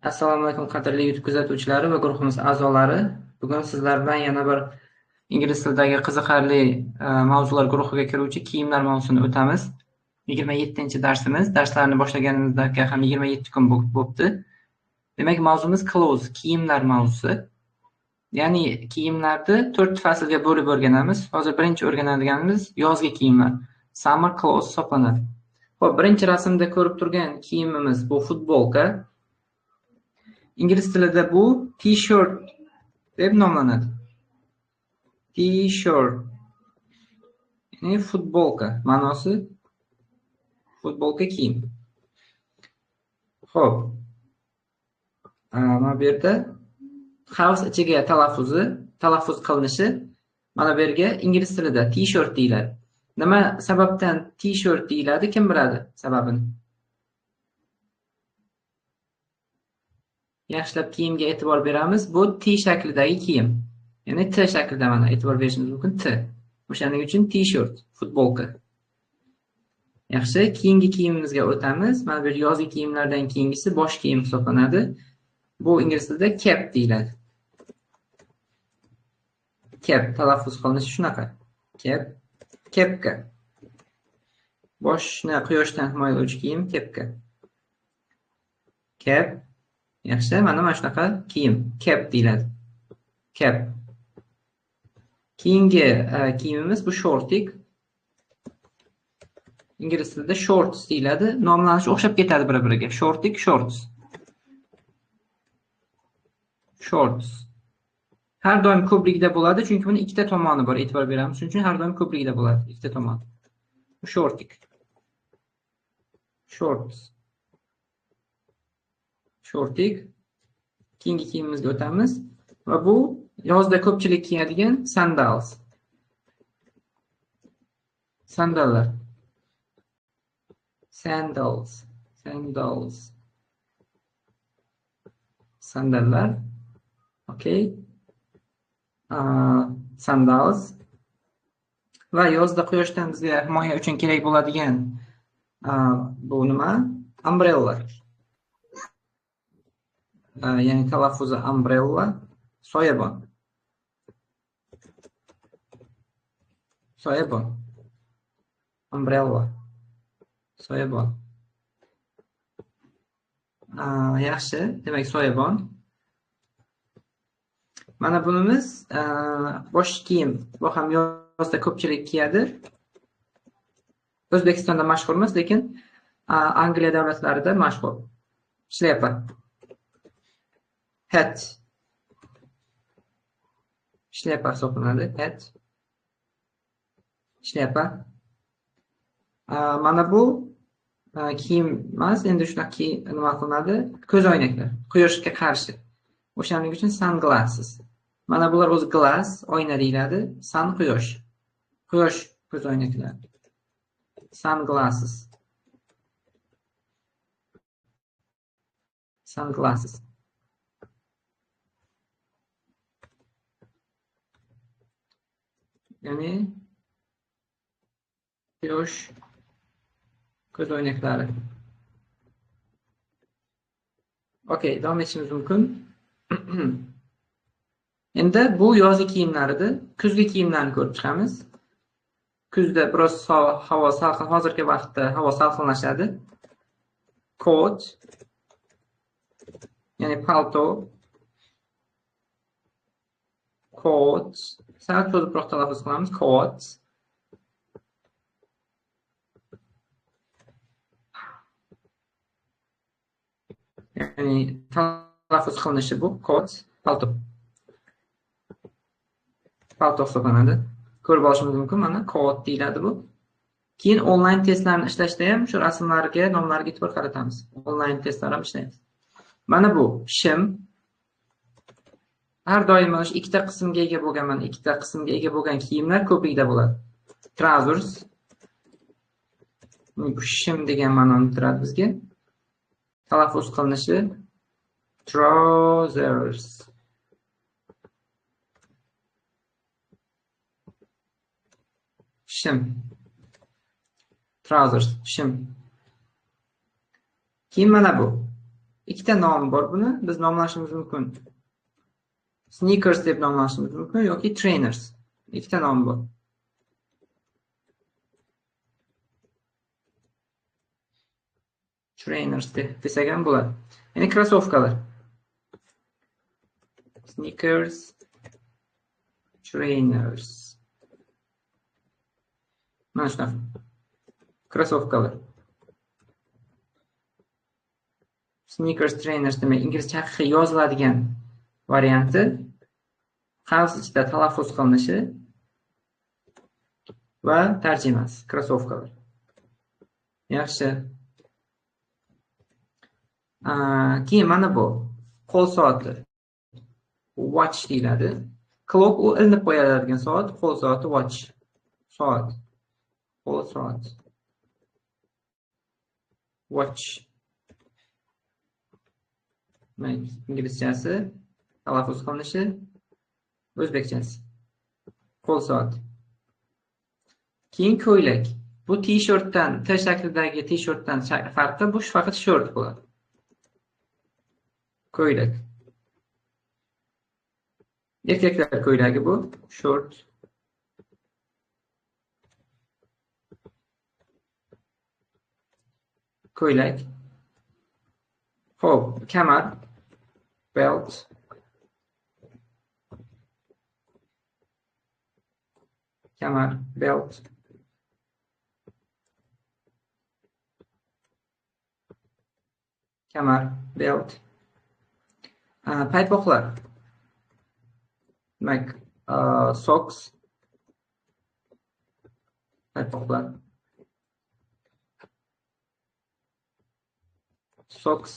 Assalomu alaykum qadrli YouTube kuzatuvchilari va guruhimiz a'zolari. Bugun sizlar bilan yana bir ingliz tilidagi qiziqarli mavzular guruhiga kiruvchi kiyimlar mavzusini o'tamiz. 27-darsimiz. Darslarni boshlaganimizga ham 27 kun bo'libdi. Demak, mavzumiz clothes, kiyimlar mavzusi. Ya'ni kiyimlarni 4 faslga bo'lib o'rganamiz. Hozir birinchi o'rganadiganimiz yozgi kiyimlar. Summer clothes hisoblanadi. Xo'p, birinchi rasmda ko'rib turgan kiyimimiz bu futbolka. İngiliz tilida bu t-shirt deb nomlanadi. T-shirt. Ya'ni futbolka ma'nosi futbolka kiyim. Xo'p. Mana bu yerda house ichiga talaffuz qilinishi mana bu yerga ingliz tilida t-shirt deyiladi. Nima sababdan t-shirt deyiladi? Kim biladi sababini? Yaxshilab kiyimga e'tibor beramiz. Bu T shaklidagi kiyim. Ya'ni T shaklida mana e'tibor berishingiz mumkin. T. O'shaning uchun t-shirt, futbolka. Yaxshi, keyingi kiyimimizga o'tamiz. Mana bu yozgi kiyimlardan keyingisi bosh kiyim hisoblanadi. Bu ingliz tilida cap deyiladi. Cap talaffuz qilinishi shunaqa. Cap, kepka. Boshni quyoshdan himoyalovchi kiyim kepka. Cap. Yaxshi, mana shunaqa kiyim, cap deyiladi. Cap. Keyingi kiyimimiz bu shortik. Ingliz tilida shorts deyiladi. Nomlanishi o'xshab ketadi bir-biriga. Shortik, shorts. Shorts. Har doim ko'prikda bo'ladi, chunki buni ikkita tomoni bor, e'tibor beramiz. Shuning uchun har doim ko'prikda bo'ladi, ikkita tomoni. Bu shortik. Shorts. Shortik. Keyingi kiyimimizga o'tamiz va bu yozda ko'pchilik kiyadigan sandals. Sandallar. Sandals. Sandallar. Okay. Sandals. Va yozda quyoshdan bizga himoya uchun kerak bo'ladigan bu nima? Umbrella. Ya'ni talaffuzi umbrella, soyabon. Soyabon. Umbrella. Soyabon. Yaxshi, demak soyabon. Mana bunimiz bosh kiyim. Bu ham yozda ko'pchilik kiyadi. O'zbekistonda mashhur emas, lekin Angliya davlatlarida mashhur. Shlyapa. Hat. Shlyapa hisoblanadi. Hat. Shlyapa. Mana bu kiyim emas, endi shunaqa nima qilinadi? Ko'zoynaklar, quyoshga qarshi. O'shaning uchun sunglasses. Mana bular o'zi glass, oyna deyiladi. Sun quyosh. Quyosh ko'zoynaklar. Sunglasses. Sunglasses. Ya'ni quyosh ko'zoynaklari. Okay, davom etishimiz mumkin. Endi bu yozgi kiyimlardir. Kuzgi kiyimlarni ko'rib chiqamiz. Kuzda biroz havo salqin, hozirgi vaqtda havo salqinlashadi. Coat, ya'ni palto. Coat. Sal cho'ziqroq talaffuz qilamiz. Coat. Ya'ni talaffuz qilinishi bu coat, palto. Palto hisoblanadi. Ko'rib olishimiz mumkin, mana coat deyiladi bu. Keyin onlayn testlarni ishlashda ham shu rasmlarga, nomlarga e'tibor qaratamiz. Onlayn testlar ham ishlaymiz. Mana bu shim. Har doim mana shu ikkita qismga ega bo'lgan kiyimlar ko'plikda bo'ladi. Trousers. Bu shim degan ma'noni beradi bizga. Talaffuz qilinishi trousers. Shim. Trousers, shim. Keyin mana bu. Ikkita nomi bor buni. Biz nomlashimiz mumkin. Sneakers deb nomlashimiz mumkin yoki trainers. Ikkita nomi bor. Trainers desak ham bo'ladi. Ya'ni krossovkalar. Sneakers, trainers. Mana shunaqa. Krossovkalar. Sneakers, trainers demak inglizcha haqiqiy yoziladigan varianti qavs ichida talaffuz qilinishi va tarjimasi krossovkalar. Yaxshi. Keyin mana bu qo'l soati. Watch deyiladi. Clock u ilinib qo'yiladigan soat, qo'l soati watch. Soat. Qo'l soat. Watch. Inglizchasi talaffuz qilinishi, o'zbekchasi qo'l soat. Keyin ko'ylak. Bu t-shirtdan, T shaklidagi t-shirtdan farqi bu faqat short bo'ladi. Ko'ylak. Erkaklar ko'ylagi bu, short. Ko'ylak. Xo'p, kamar, belt. Kamar, belt. Kamar, belt. Paypoqlar. Demak, socks. Paypoqlar. Socks.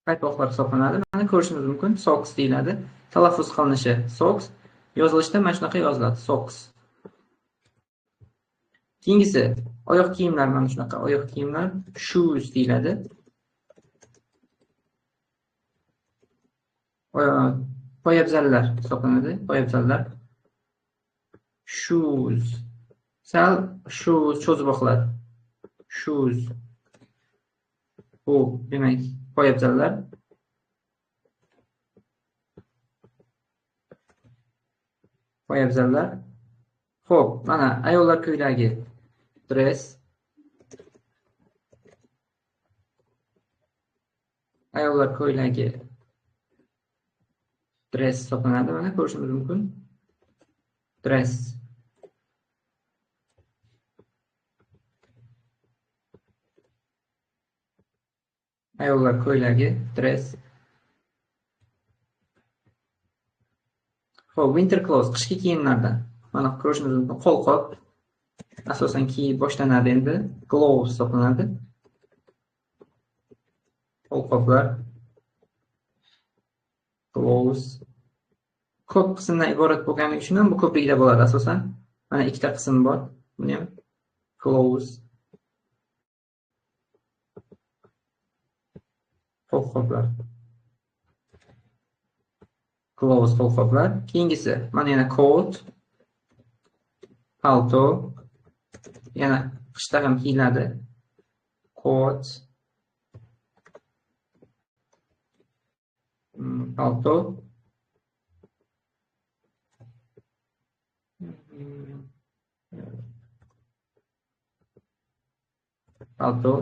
Paypoqlar hisoblanadi. Mana ko'rishimiz mumkin. Socks deyiladi. Talaffuz qilinishi socks. Yozilishda mana shunaqa yoziladi. Socks. Keyingisi oyoq kiyimlar, mana shunaqa oyoq kiyimlar shoes deyiladi. Poyabzallar hisoblanadi. Poyabzallar shoes. Sal shoes cho'zib o'qiladi. Shoes. Bu demak poyabzallar. Poyabzallar. Xo'p, mana ayollar ko'ylagi dress. Ayollar ko'ylagi dress hisoblanadi. Mana ko'rishimiz mumkin. Dress. Ayollar ko'ylagi dress. Xo'p, winter clothes, qishki kiyimlardan. Mana ko'rishimiz mumkin. Qo'lqop. Asosan kiyib boshlanadi endi. Gloves hisoblanadi. Qo'lqoplar. Gloves. Ko'p qismdan iborat bo'lganligi uchun ham bu ko'pligida bo'ladi asosan. Mana ikkita qism bor. Buni ham gloves. Qo'lqoplar. Gloves qo'lqoplar. Keyingisi mana yana coat. Palto. Yana qishda ham kiyiladi. Coat. Palto. Palto.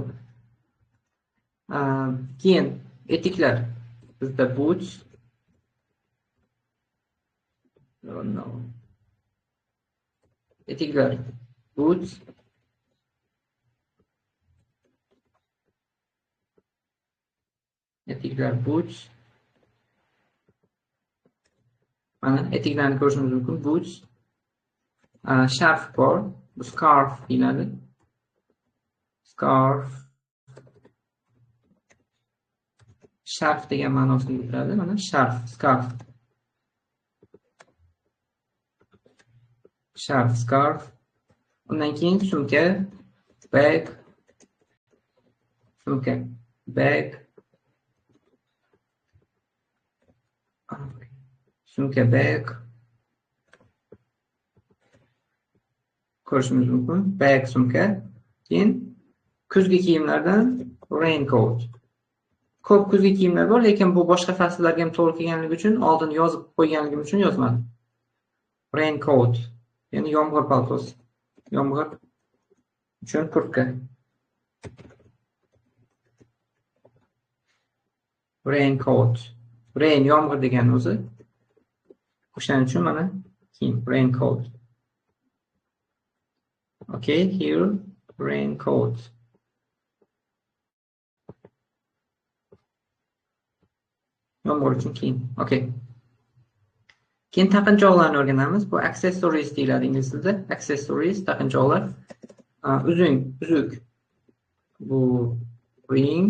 Keyin etiklar. Bizda boots. No. Etiklar. Boots. Etiklar boots. Mana etiklarni ko'rishimiz mumkin. Boots. Sharf bor. Bu scarf deyiladi. Scarf. Sharf degan ma'nosini bildiradi. Mana sharf, scarf. Sharf, scarf. Undan keyin sumka, bag. Sumka, bag. Sumka bag. Ko'rishimiz mumkin. Bag sumka. Keyin kuzgi kiyimlardan raincoat. Ko'p kuzgi kiyimlar bor, lekin bu boshqa fasllarga ham to'g'ri kelganligi uchun oldin yozib qo'yganligim uchun yozmadim. Raincoat, ya'ni yomg'ir paltosi. Yomg'ir uchun kurtka. Raincoat. Rain yomg'ir degani o'zi. O'shaning uchun mana kiyim raincoat. Okay, here raincoat. Yomg'ir uchun kiyim. Okay. Keyin taqinchoqlarni o'rganamiz. Bu accessories deyiladi ingliz tilida. Accessories, taqinchoqlar. Uzuk. Bu ring.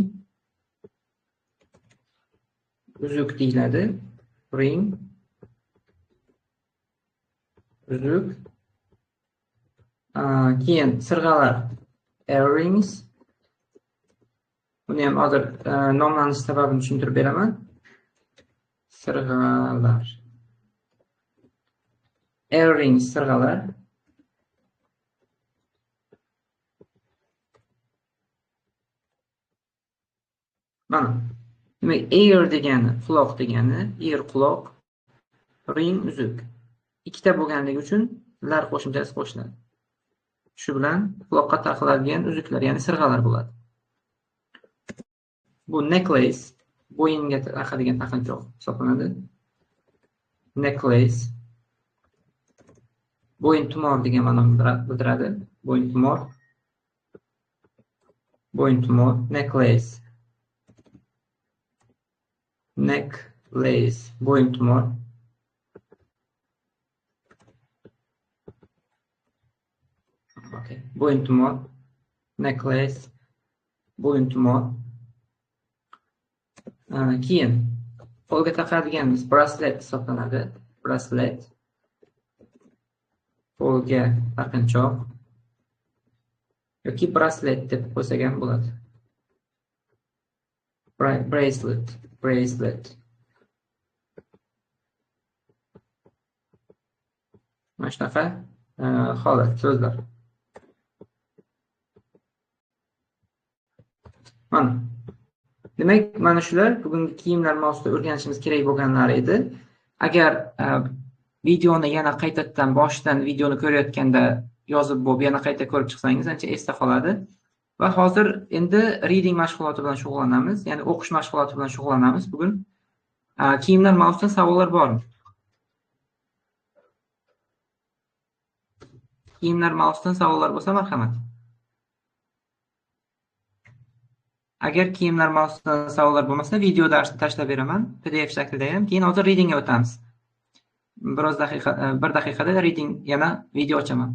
Uzuk deyiladi. Ring. Uzuk. Keyin sirg'alar. Earrings. Buni ham hozir nomlanish sababini tushuntirib beraman. Sirg'alar. Earrings sirg'alar. Mana. Demak, ear degani quloq degani, ear quloq, ring uzuk. Ikkita bo'lganligi uchun lar qo'shimchasi qo'shiladi. Shu bilan quloqqa taqiladigan uzuklar, ya'ni sirg'alar bo'ladi. Bu necklace, bo'yinga taqadigan taqinchoq hisoblanadi. Necklace. Bo'yin tumor degan ma'noni bildiradi. Bo'yin tumor. Bo'yin tumor. Necklace. Necklace. Bo'yin tumor. Okay. Bo'yin tumor. Necklace. Bo'yin tumor. Keyin qo'lga taqadiganimiz bracelet hisoblanadi. Bracelet. Qo'lga taqinchoq yoki bracelet deb qo'ysak ham bo'ladi. Bracelet. Mana shunaqa holat so'zlar. Mana. Demak, mana shular bugungi kiyimlar mavzusida o'rganishimiz kerak bo'lganlari edi. Agar videoni yana qaytadan boshdan videoni ko'rayotganda yozib bo'lib yana qayta ko'rib chiqsangiz ancha esda qoladi. Va hozir endi reading mashg'uloti bilan shug'ullanamiz, ya'ni o'qish mashg'uloti bilan shug'ullanamiz. Bugun kiyimlar mavzusida savollar bormi? Kiyimlar mavzusidan savollar bo'lsa marhamat. Agar kiyimlar mavzusidan savollar bo'lmasa, video darsni tashlab beraman, PDF shaklida ham. Keyin hozir readingga o'tamiz. Bir daqiqada reading yana video ochaman.